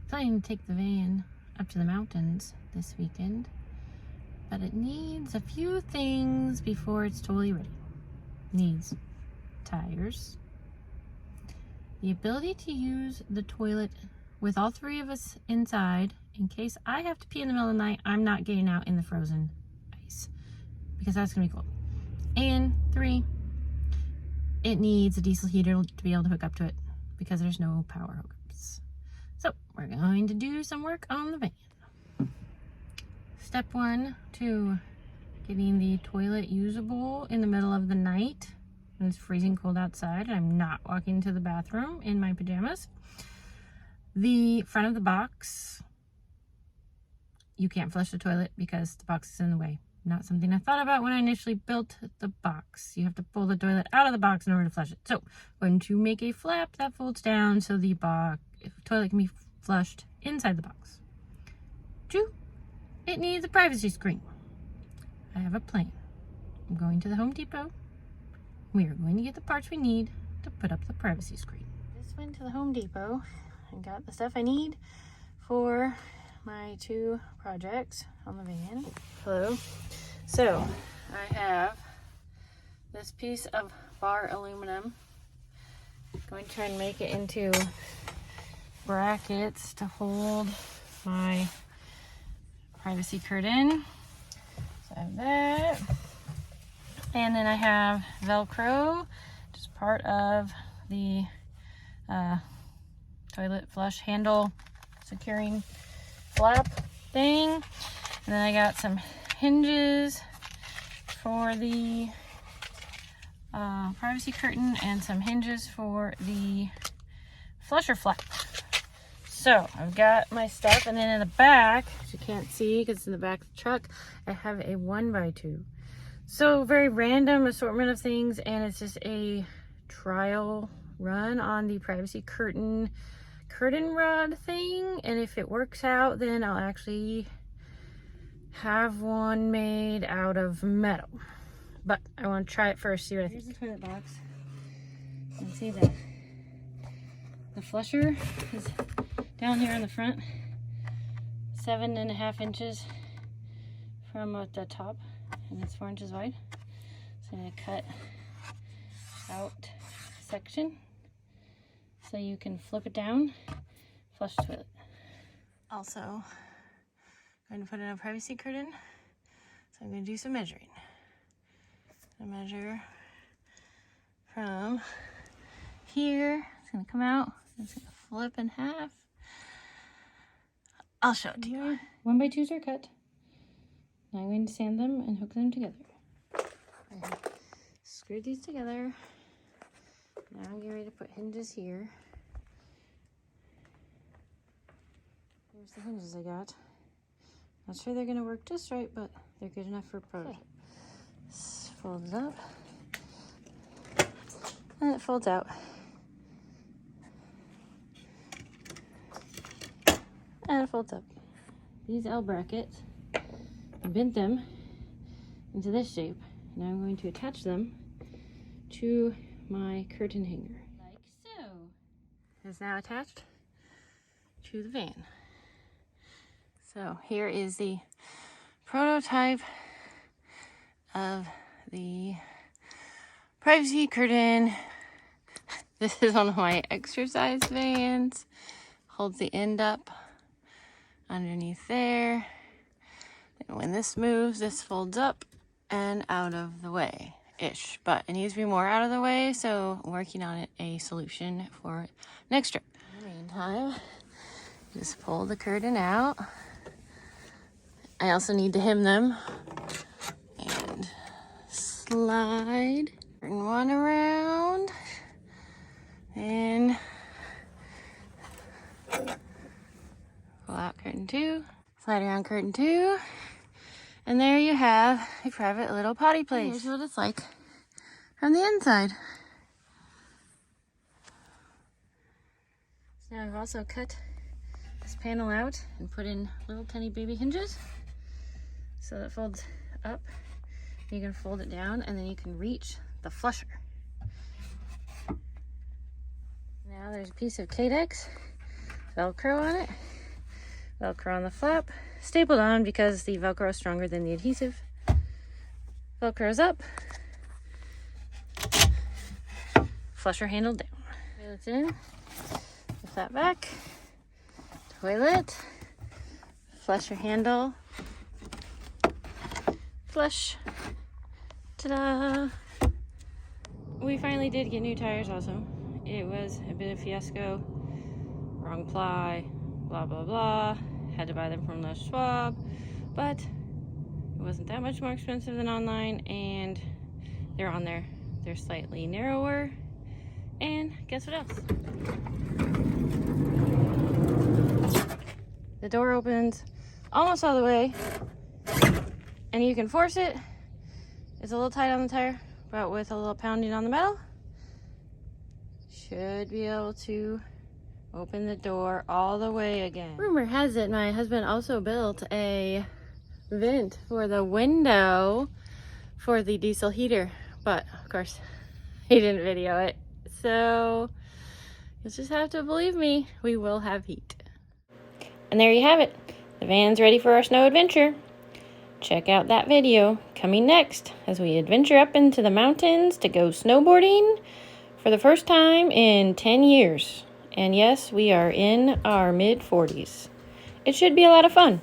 planning to take the van up to the mountains this weekend, but it needs a few things before it's totally ready. Needs tires, the ability to use the toilet with all three of us inside in case I have to pee in the middle of the night. I'm not getting out in the frozen ice because that's gonna be cold. And 3, it needs a diesel heater to be able to hook up to it because there's no power hookups. So we're going to do some work on the van. Step 1 to getting the toilet usable in the middle of the night when it's freezing cold outside and I'm not walking to the bathroom in my pajamas. The front of the box, you can't flush the toilet because the box is in the way. Not something I thought about when I initially built the box. You have to pull the toilet out of the box in order to flush it. So I'm going to make a flap that folds down so the toilet can be flushed inside the box. 2, it needs a privacy screen. I have a plan. I'm going to the Home Depot. We are going to get the parts we need to put up the privacy screen. Just went to the Home Depot and got the stuff I need for my 2 projects on the van. Hello. So I have this piece of bar aluminum. I'm going to try and make it into brackets to hold my privacy curtain. So I have that. And then I have Velcro, just part of the toilet flush handle securing flap thing. And then I got some hinges for the privacy curtain and some hinges for the flusher flap. So I've got my stuff, and then in the back, which you can't see because it's in the back of the truck, I have a 1x2. So very random assortment of things, and it's just a trial run on the privacy curtain rod thing, and if it works out, then I'll actually have one made out of metal. But I want to try it first, see what I think. Here's the toilet box. You can see that the flusher is down here in the front, 7.5 inches from the top, and it's 4 inches wide. So I'm going to cut out a section so you can flip it down, flush the toilet. Also, I'm going to put in a privacy curtain, so I'm going to do some measuring. I measure from here. It's going to come out. It's going to flip in half. I'll show it to you. 1x2s are cut. Now I'm going to sand them and hook them together. I have screwed these together. Now I'm getting ready to put hinges here. Here's the hinges I got. Not sure they're going to work just right, but they're good enough for a prototype. This folds up. And it folds out. And it folds up. These L brackets, I bent them into this shape. Now I'm going to attach them to my curtain hanger. Like so. It's now attached to the van. So here is the prototype of the privacy curtain. This is one of my exercise vans. Holds the end up underneath there. And when this moves, this folds up and out of the way-ish. But it needs to be more out of the way, so I'm working on a solution for next trip. In the meantime, just pull the curtain out. I also need to hem them and slide curtain 1 around and pull out curtain 2, slide around curtain 2, and there you have a private little potty place. Here's what it's like from the inside. So now I've also cut this panel out and put in little tiny baby hinges so that it folds up. You can fold it down and then you can reach the flusher. Now there's a piece of Kadex Velcro on it. Velcro on the flap, stapled on because the Velcro is stronger than the adhesive. Velcro's up. Flusher handle down. Toilet's in. Lift that back. Toilet. Flusher handle. Flush. Ta-da! We finally did get new tires also. It was a bit of fiasco. Wrong ply. Blah, blah, blah. Had to buy them from the Schwab. But it wasn't that much more expensive than online. And they're on there. They're slightly narrower. And guess what else? The door opens almost all the way, and you can force it. It's a little tight on the tire, but with a little pounding on the metal, should be able to open the door all the way again. Rumor has it my husband also built a vent for the window for the diesel heater, but of course he didn't video it. So you'll just have to believe me, we will have heat. And there you have it. The van's ready for our snow adventure. Check out that video coming next as we adventure up into the mountains to go snowboarding for the first time in 10 years. And yes, we are in our mid-40s. It should be a lot of fun.